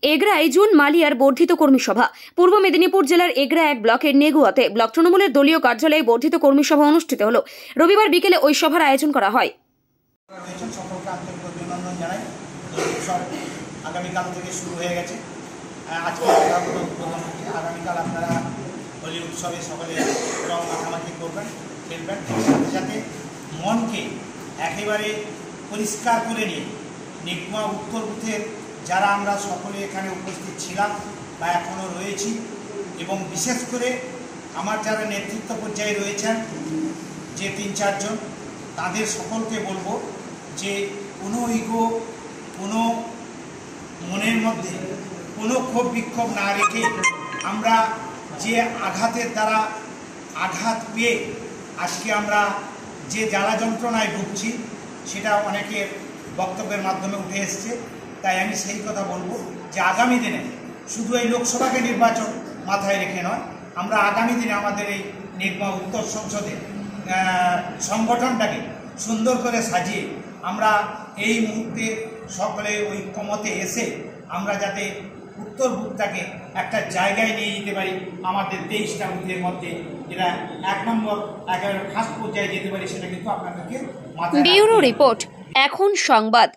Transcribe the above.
এগরায় June মালিয়ার বর্ধিত কর্মী সভা। পূর্ব মেদিনীপুর জেলার এগরা 1 ব্লকের নেগুয়াতে ব্লক তৃণমূলের দলীয় কার্যালয়ে বর্ধিত কর্মী সভা অনুষ্ঠিত হলো। রবিবার বিকেলে ওই সভার আয়োজন করা হয়। আগামীকাল থেকে শুরু হয়ে গেছে। আজকে আগামীকাল আপনারা হোলি উৎসবে সকলে রং মাখামাখি করবেন, খেলবেন, যাতে মনকে একেবারে পরিষ্কার করে নিয়ে নেগুয়া উত্তর বুথের যারা আমরা সকলে এখানে উপস্থিত ছিলাম বা এখনও রয়েছি, এবং বিশেষ করে আমার যারা নেতৃত্ব পর্যায়ে রয়েছেন যে 3-4 জন, তাদের সকলকে বলবো যে কোনো ইগো, কোনো মনের মধ্যে কোনো ক্ষোভ বিক্ষোভ না রেখে আমরা যে আঘাতের দ্বারা আঘাত পেয়ে আজকে আমরা যে জ্বালা যন্ত্রণায় ভুগছি সেটা অনেকের বক্তব্যের মাধ্যমে উঠে এসছে। তাই আমি সেই কথা বলবো যে আগামী দিনে শুধু এই লোকসভাকে নির্বাচন মাথায় রেখে নয়, আমরা আগামী দিনে আমাদের এই নেগুয়া উত্তর সংসদে সংগঠনটাকে সুন্দর করে সাজিয়ে আমরা এই মুহূর্তে সকলে ঐক্যমতে এসে আমরা যাতে উত্তর বুথটাকে একটা জায়গায় নিয়ে যেতে পারি, আমাদের 23টা বুথের মধ্যে যেটা 1 নম্বর একেবারে ফার্স্ট পর্যায়ে যেতে পারি, সেটা কিন্তু আপনাদেরকে মাথায়। ব্যুরো রিপোর্ট, এখন সংবাদ।